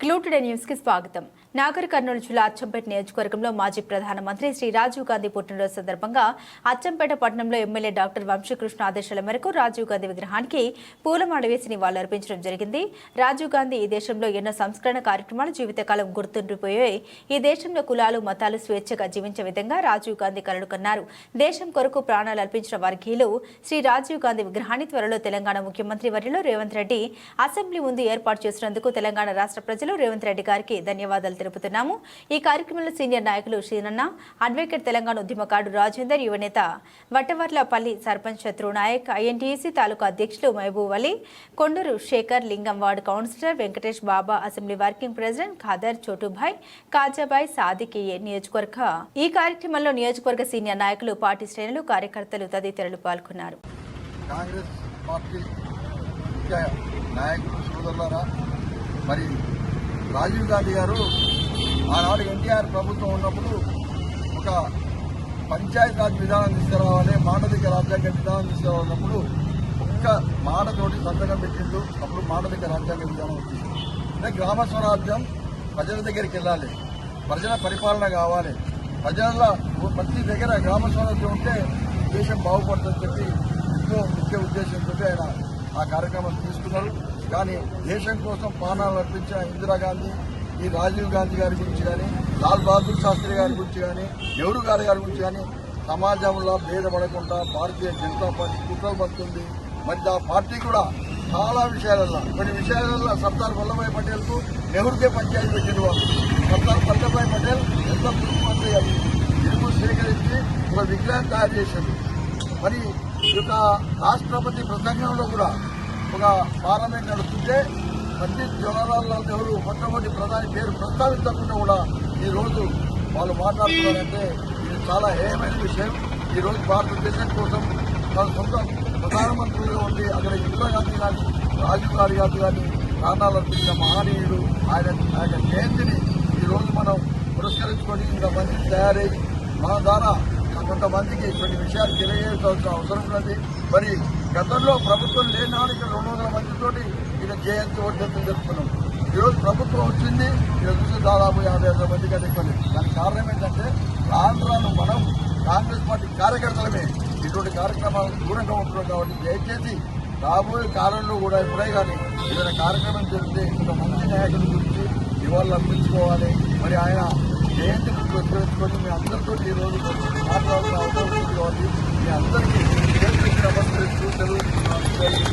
Glow today news కి స్వాగతం. నాగర్ కర్నూలు జిల్లా అచ్చంపేట నియోజకవర్గంలో మాజీ ప్రధానమంత్రి శ్రీ రాజీవ్ గాంధీ పుట్టినరోజు సందర్భంగా అచ్చంపేట పట్టణంలో ఎమ్మెల్యే డాక్టర్ వంశీకృష్ణ ఆదేశాల మేరకు రాజీవ్ గాంధీ విగ్రహానికి పూలమాల వేసి నివాళులర్పించడం జరిగింది. రాజీవ్ గాంధీ ఈ దేశంలో ఎన్నో సంస్కరణ కార్యక్రమాలు జీవితకాలం గుర్తుండిపోయాయి. ఈ దేశంలో కులాలు మతాలు స్వేచ్ఛగా జీవించే విధంగా రాజీవ్ గాంధీ కలలు కన్నారు. దేశం కొరకు ప్రాణాలు అర్పించిన వర్గీయులు శ్రీ రాజీవ్ గాంధీ విగ్రహాన్ని త్వరలో తెలంగాణ ముఖ్యమంత్రి వర్యులు రేవంత్ రెడ్డి అసెంబ్లీ ముందు ఏర్పాటు చేసినందుకు తెలంగాణ రాష్ట్ర ప్రజలు రేవంత్ రెడ్డి గారికి ధన్యవాదాలు తెలుపుతున్నాము. ఈ కార్యక్రమంలో సీనియర్ నాయకులు శ్రీనన్న, అడ్వకేట్ తెలంగాణ ఉద్యమకారుడు రాజేందర్, యువనేత వట్టవర్లపల్లి సర్పంచ్ శత్రు నాయక్, ఐఎన్టీసీ తాలూకా అధ్యక్షులు Mahabub Ali, Konduru Shekhar, Lingam ward councillor Venkatesh Baba, assembly working president Khader, Chotubhai, Khajabhai, Sadiq నియోజకవర్గ ఈ కార్యక్రమంలో నియోజకవర్గ సీనియర్ నాయకులు, పార్టీ శ్రేణులు, కార్యకర్తలు తదితరులు పాల్గొన్నారు. కాంగ్రెస్ పార్టీ నాయకులు సోదరులారా, మరి రాజీవ్ గాంధీ గారు ఆనాడు ఎన్టీఆర్ ప్రభుత్వం ఉన్నప్పుడు ఒక పంచాయతీరాజ్ విధానం తీసుకురావాలి, మాండలిక రాజ్యాంగ విధానం తీసుకురావాలన్నప్పుడు ఒక్క మాటతోటి సంతకం పెట్టిండు. అప్పుడు మాండలిక రాజ్యాంగ విధానం వచ్చింది. అంటే గ్రామ స్వరాజ్యం ప్రజల దగ్గరికి వెళ్ళాలి, ప్రజల పరిపాలన కావాలి, ప్రజల ప్రతి దగ్గర గ్రామ స్వరాజ్యం ఉంటే దేశం బాగుపడుతుందని చెప్పి ఎంతో ముఖ్య ఉద్దేశంతో ఆయన ఆ కార్యక్రమం తీసుకున్నారు. కానీ దేశం కోసం ప్రాణాలు అర్పించిన ఇందిరాగాంధీ, ఈ రాజీవ్ గాంధీ గారి గురించి కానీ, లాల్ బహదూర్ శాస్త్రి గారి గురించి కానీ, నెహ్రూ గారి గురించి కానీ సమాజంలో భేదపడకుండా భారతీయ జనతా పార్టీ కుట్రలు పడుతుంది. మరి ఆ పార్టీ కూడా చాలా విషయాలలో, కొన్ని విషయాలలో సర్దార్ వల్లభాయ్ పటేల్కు నెహ్రూకే పంచాయతీ పెట్టిన వాళ్ళు. సర్దార్ వల్లభాయ్ పటేల్ ఎంత ముఖ్యమంత్రి అది ఇరుగు సేకరించి ఒక విగ్రహం తయారు చేశారు. మరి ఈ యొక్క రాష్ట్రపతి ప్రసంగంలో కూడా ఒక పార్లమెంట్ నడుస్తుంటే పండిత్ జవహర్లాల్ నెహ్రూ మొట్టమొదటి ప్రధాని పేరు ప్రస్తావించకుండా కూడా ఈరోజు వాళ్ళు మాట్లాడుతున్నారంటే ఇది చాలా హేయమైన విషయం. ఈరోజు భారతదేశం కోసం తన సొంత ప్రధానమంత్రులుగా ఉండి అక్కడ ఇందిరాగాంధీ కానీ, రాజీవ్ గాంధీ కానీ ప్రాణాలు అర్పించిన మహనీయుడు. ఆయన జయంతిని ఈరోజు మనం పురస్కరించుకొని ఇంతమంది తయారై మన ద్వారా కొంతమందికి కొన్ని విషయాలు తెలియజేయాల్సిన అవసరం ఉన్నది. మరి గతంలో ప్రభుత్వం లేని నాటికి 200 మందితోటి ఈయన జయంతి వర్ధంతులు జరుపుకున్నాం. ఈరోజు ప్రభుత్వం వచ్చింది, ఈరోజు చూసి దాదాపు 50 మంది కంటే ఎక్కువ. దానికి కారణం ఏంటంటే రాను మనం కాంగ్రెస్ పార్టీ కార్యకర్తలమే ఇటువంటి కార్యక్రమాలకు దూరంగా ఉంటున్నాం. కాబట్టి దయచేసి రాబోయే కాలంలో కూడా ఎప్పుడే కానీ ఏదైనా కార్యక్రమం జరిగితే ఇంత మంచి నాయకుల గురించి ఇవాళ అర్పించుకోవాలి. మరి ఆయన జయంతి గుర్తుపెట్టుకొని మీ అందరితో ఈరోజు మాట్లాడాల్సిన అవసరం ఉంది. కాబట్టి మీ అందరికీ నమస్కరిస్తూ తెలుగు